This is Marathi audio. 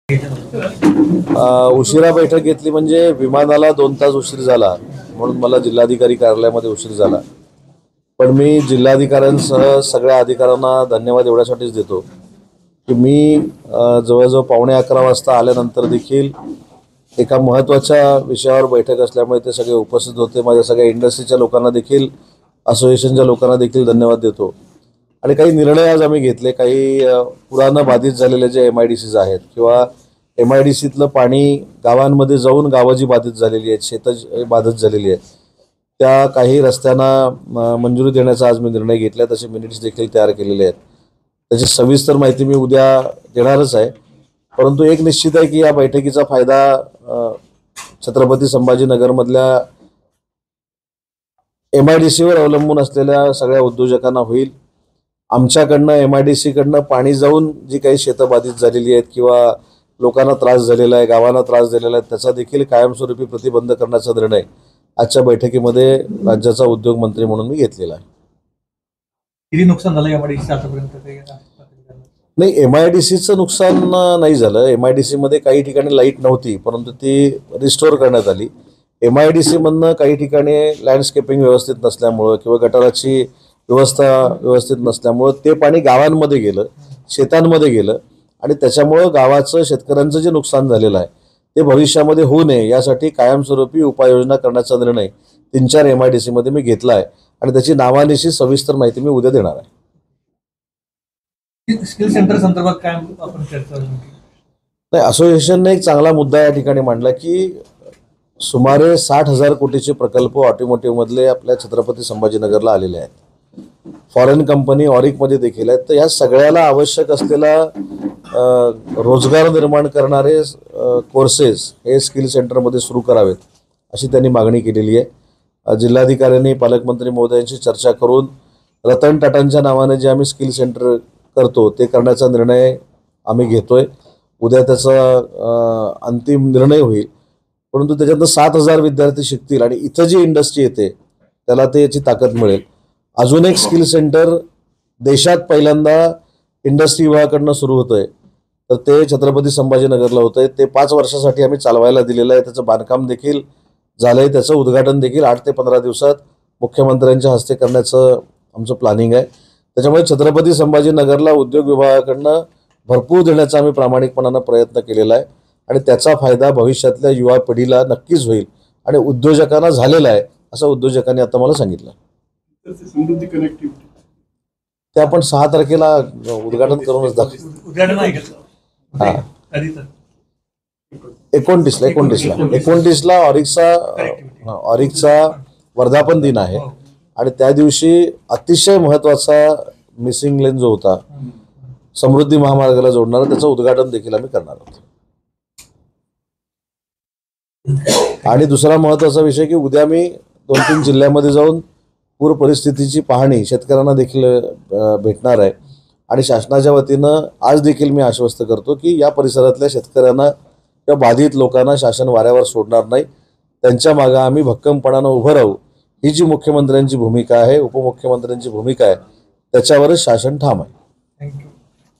उशिरा बैठक घेतली म्हणजे विमानाला 2 तास उशीर झाला म्हणून मला जिल्हाधिकारी कार्यालयामध्ये उशीर झाला। पण मी जिल्हाधिकाऱ्यांसह सगळ्या अधिकाऱ्यांना धन्यवाद एवढ्यासाठीच देतो की मी जवळजवळ 11:15 वाजता आल्यानंतर देखील एका महत्त्वाच्या विषयावर बैठक असल्यामुळे ते सगळे उपस्थित होते। माझ्या सगळ्या इंडस्ट्रीच्या लोकांना देखील, असोसिएशनच्या लोकांना देखील धन्यवाद देतो। आणि काही निर्णय आज आम्ही घेतले। काही पुरानं बाधित झालेले जे MIDCs आहेत किंवा MIDCतलं पाणी गावांमध्ये जाऊन गावं जी बाधित झालेली आहेत, शेतं बाधित झालेली आहेत, त्या काही रस्त्यांना मंजुरी देण्याचा आज मी निर्णय घेतला। तसे मिनिट्स देखील तयार केलेले आहेत। त्याची सविस्तर माहिती मी उद्या देणारच आहे। परंतु एक निश्चित आहे की या बैठकीचा फायदा छत्रपती संभाजीनगरमधल्या MIDCवर अवलंबून असलेल्या सगळ्या उद्योजकांना होईल। आमच्याकडनं MIDCकडनं पाणी जाऊन जी काही शेतं बाधित झालेली आहेत किंवा लोकांना त्रास झालेला आहे, गावांना त्रास झालेला आहे, त्याचा देखील कायमस्वरूपी प्रतिबंध करण्याचा निर्णय आजच्या बैठकीमध्ये राज्याचा उद्योग मंत्री म्हणून मी घेतलेला आहे। किती नुकसान झालं MIDC आतापर्यंत? नाही, MIDCचं नुकसान नाही झालं। MIDCमध्ये काही ठिकाणी लाईट नव्हती, परंतु ती रिस्टोअर करण्यात आली। MIDCमधनं काही ठिकाणी लँडस्केपिंग व्यवस्थित नसल्यामुळं किंवा गटाराची व्यवस्था व्यवस्थित नसल्यामुळं ते पाणी गावांमध्ये गेलं, शेतांमध्ये गेलं आणि त्याच्यामुळं गावाचं, शेतकऱ्यांचं जे नुकसान झालेलं आहे ते भविष्यामध्ये होऊ नये यासाठी कायमस्वरूपी उपाययोजना करण्याचा निर्णय 3-4 MIDCमध्ये मी घेतला आहे आणि त्याची नावानिशी सविस्तर माहिती मी उद्या देणार आहे। स्किल सेंटर संदर्भात काय आपण चर्चा नाही, असोसिएशनने एक चांगला मुद्दा या ठिकाणी मांडला की सुमारे 60,000 कोटीचे प्रकल्प ऑटोमोटिव्हमधले आपल्या छत्रपती संभाजीनगरला आलेले आहेत। फॉरेन कंपनी ऑरिकमध्ये देखील आहेत। तर या सगळ्याला आवश्यक असलेला रोजगार निर्माण करणारे कोर्सेस हे स्किल सेंटरमध्ये सुरू करावेत अशी त्यांनी मागणी केलेली आहे। जिल्हाधिकाऱ्यांनी पालकमंत्री महोदयांशी चर्चा करून रतन टाटांच्या नावाने जे आम्ही स्किल सेंटर करतो ते करण्याचा निर्णय आम्ही घेतोय। उद्या त्याचा अंतिम निर्णय होईल। परंतु त्याच्यातनं 7,000 विद्यार्थी शिकतील आणि इथं जी इंडस्ट्री येते त्याला त्याची ताकद मिळेल। अजून एक स्किल सेंटर देशात पहिल्यांदा इंडस्ट्री विभागाकडनं सुरू होतंय, तर ते छत्रपती संभाजीनगरला होतंय। ते 5 वर्षासाठी आम्ही चालवायला दिलेलं आहे। त्याचं बांधकाम देखील झालंय, त्याचं उद्घाटन देखील 8 ते 15 दिवसात मुख्यमंत्र्यांच्या हस्ते करण्याचं आमचं प्लॅनिंग आहे। त्याच्यामुळे छत्रपती संभाजीनगरला उद्योग विभागाकडनं भरपूर देण्याचा आम्ही प्रामाणिकपणानं प्रयत्न केलेला आहे आणि त्याचा फायदा भविष्यातल्या युवा पिढीला नक्कीच होईल आणि उद्योजकांना झालेला आहे असं उद्योजकांनी आता मला सांगितलं। समृद्धी कनेक्टिव्हिटी ते आपण 6 तारखेला उद्घाटन करूनच दाखवू। उद्घाटन आहे का? हां, 29ला ऑरिकचा वर्धापन दिन आहे आणि त्या दिवशी अतिशय महत्त्वाचा मिसिंग लेन जो होता समृद्धी महामार्गाला जोडणारा, त्याचं उद्घाटन देखील आम्ही करणार आहोत। आणि दुसरा महत्त्वाचा विषय की उद्या मी 2-3 जिल्ह्यामध्ये जाऊन पूर परिस्थितीची पाहणी शेतकऱ्यांना देखील भेटणार आहे आणि शासनाच्या वतीनं आज देखील मी आश्वस्त करतो की या परिसरातल्या शेतकऱ्यांना किंवा बाधित लोकांना शासन वाऱ्यावर सोडणार नाही। त्यांच्या मागे आम्ही भक्कमपणानं उभं राहू। ही जी मुख्यमंत्र्यांची भूमिका आहे, उपमुख्यमंत्र्यांची भूमिका आहे, त्याच्यावरच शासन ठाम आहे। थँक्यू।